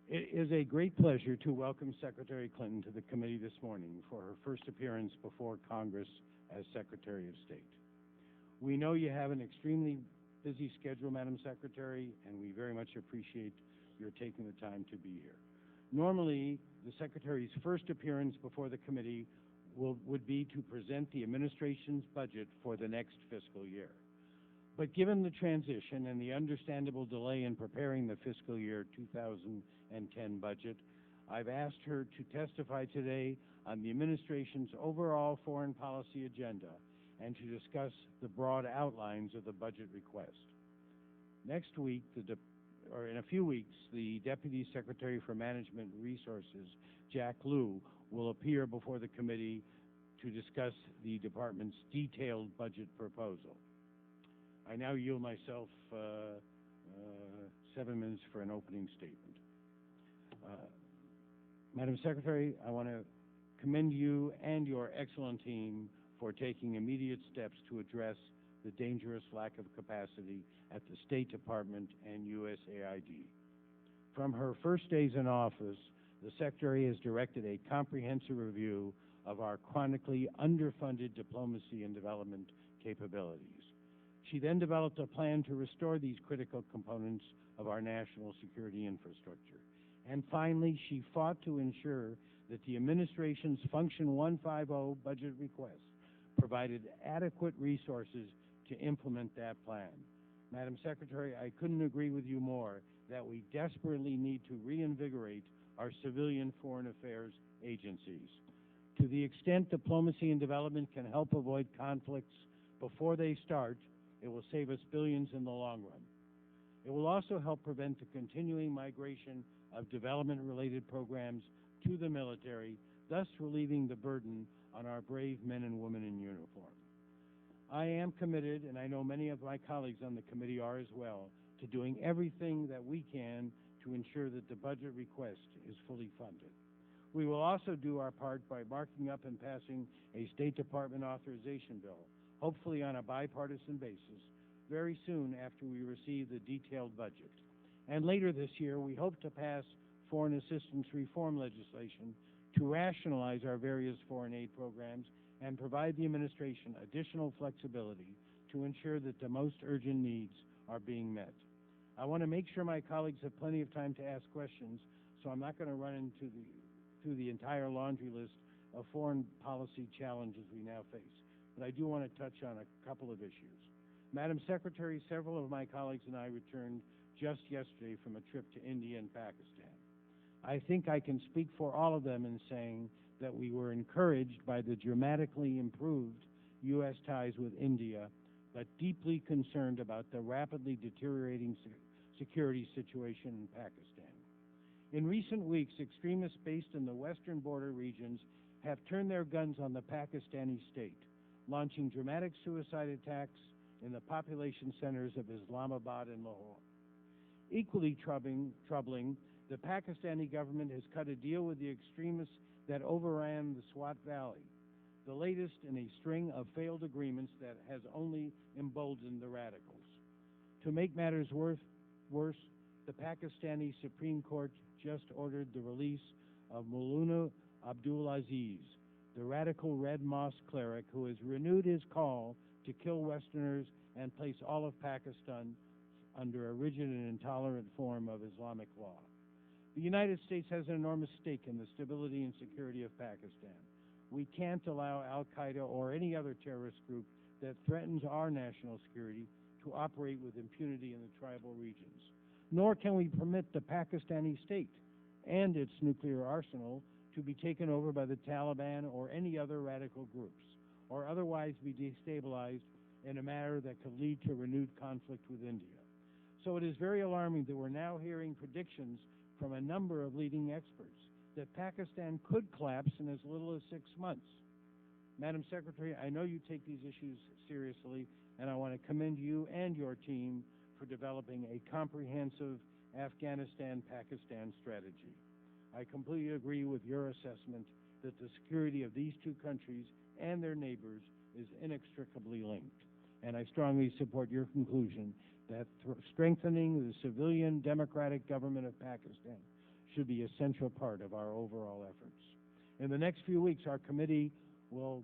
It is a great pleasure to welcome Secretary Clinton to the committee this morning for her first appearance before Congress as Secretary of State. We know you have an extremely busy schedule, Madam Secretary, and we very much appreciate your taking the time to be here. Normally, the Secretary's first appearance before the committee would be to present the administration's budget for the next fiscal year. But given the transition and the understandable delay in preparing the fiscal year 2010 budget, I've asked her to testify today on the administration's overall foreign policy agenda and to discuss the broad outlines of the budget request. Next week, in a few weeks, the Deputy Secretary for Management Resources, Jack Lew, will appear before the committee to discuss the department's detailed budget proposal. I now yield myself 7 minutes for an opening statement. Madam Secretary, I want to commend you and your excellent team for taking immediate steps to address the dangerous lack of capacity at the State Department and USAID. From her first days in office, the Secretary has directed a comprehensive review of our chronically underfunded diplomacy and development capabilities. She then developed a plan to restore these critical components of our national security infrastructure. And finally, she fought to ensure that the administration's Function 150 budget request provided adequate resources to implement that plan. Madam Secretary, I couldn't agree with you more that we desperately need to reinvigorate our civilian foreign affairs agencies. To the extent diplomacy and development can help avoid conflicts before they start, it will save us billions in the long run. It will also help prevent the continuing migration of development-related programs to the military, thus relieving the burden on our brave men and women in uniform. I am committed, and I know many of my colleagues on the committee are as well, to doing everything that we can to ensure that the budget request is fully funded. We will also do our part by marking up and passing a State Department authorization bill, hopefully on a bipartisan basis, very soon after we receive the detailed budget. And later this year, we hope to pass foreign assistance reform legislation to rationalize our various foreign aid programs and provide the administration additional flexibility to ensure that the most urgent needs are being met. I want to make sure my colleagues have plenty of time to ask questions, so I'm not going to run through the entire laundry list of foreign policy challenges we now face. But I do want to touch on a couple of issues. Madam Secretary, several of my colleagues and I returned just yesterday from a trip to India and Pakistan. I think I can speak for all of them in saying that we were encouraged by the dramatically improved U.S. ties with India, but deeply concerned about the rapidly deteriorating security situation in Pakistan. In recent weeks, extremists based in the western border regions have turned their guns on the Pakistani state, launching dramatic suicide attacks in the population centers of Islamabad and Lahore. Equally troubling, the Pakistani government has cut a deal with the extremists that overran the Swat Valley, the latest in a string of failed agreements that has only emboldened the radicals. To make matters worse, the Pakistani Supreme Court just ordered the release of Maulana Abdulaziz, the radical Red Mosque cleric who has renewed his call to kill Westerners and place all of Pakistan under a rigid and intolerant form of Islamic law. The United States has an enormous stake in the stability and security of Pakistan. We can't allow al-Qaeda or any other terrorist group that threatens our national security to operate with impunity in the tribal regions. Nor can we permit the Pakistani state and its nuclear arsenal to be taken over by the Taliban or any other radical groups, or otherwise be destabilized in a manner that could lead to renewed conflict with India. So it is very alarming that we're now hearing predictions from a number of leading experts that Pakistan could collapse in as little as 6 months. Madam Secretary, I know you take these issues seriously, and I want to commend you and your team for developing a comprehensive Afghanistan-Pakistan strategy. I completely agree with your assessment that the security of these two countries and their neighbors is inextricably linked, and I strongly support your conclusion that strengthening the civilian democratic government of Pakistan should be a central part of our overall efforts. In the next few weeks, our committee will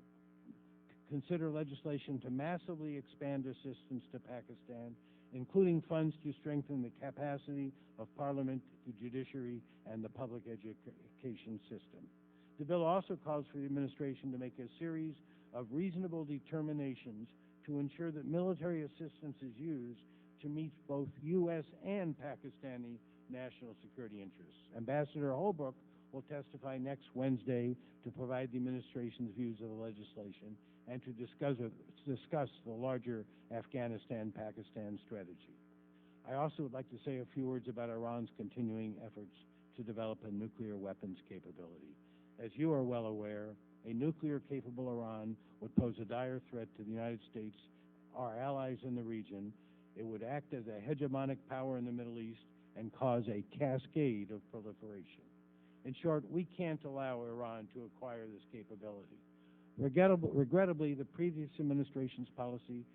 consider legislation to massively expand assistance to Pakistan, including funds to strengthen the capacity of parliament, the judiciary, and the public education system. The bill also calls for the administration to make a series of reasonable determinations to ensure that military assistance is used to meet both U.S. and Pakistani national security interests. Ambassador Holbrooke will testify next Wednesday to provide the administration's views of the legislation and to discuss the larger Afghanistan-Pakistan strategy. I also would like to say a few words about Iran's continuing efforts to develop a nuclear weapons capability. As you are well aware, a nuclear-capable Iran would pose a dire threat to the United States, our allies in the region. It would act as a hegemonic power in the Middle East and cause a cascade of proliferation. In short, we can't allow Iran to acquire this capability. Regrettably, the previous administration's policy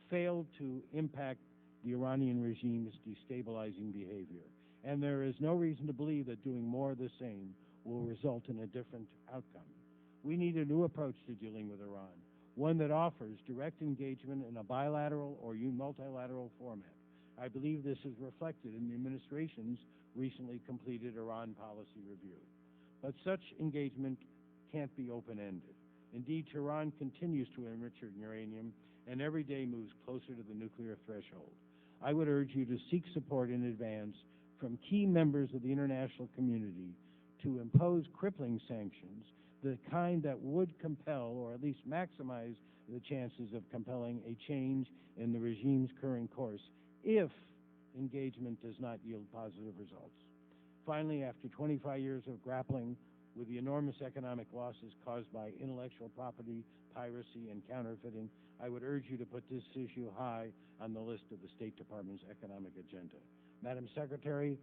failed to impact the Iranian regime's destabilizing behavior, and there is no reason to believe that doing more of the same will result in a different outcome. We need a new approach to dealing with Iran, one that offers direct engagement in a bilateral or multilateral format. I believe this is reflected in the administration's recently completed Iran policy review. But such engagement can't be open-ended. Indeed, Tehran continues to enrich uranium and every day moves closer to the nuclear threshold. I would urge you to seek support in advance from key members of the international community to impose crippling sanctions, the kind that would compel or at least maximize the chances of compelling a change in the regime's current course if engagement does not yield positive results. Finally, after 25 years of grappling with the enormous economic losses caused by intellectual property, piracy, and counterfeiting, I would urge you to put this issue high on the list of the State Department's economic agenda. Madam Secretary,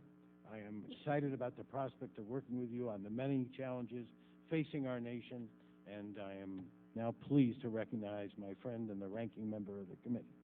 I am excited about the prospect of working with you on the many challenges facing our nation, and I am now pleased to recognize my friend and the ranking member of the committee.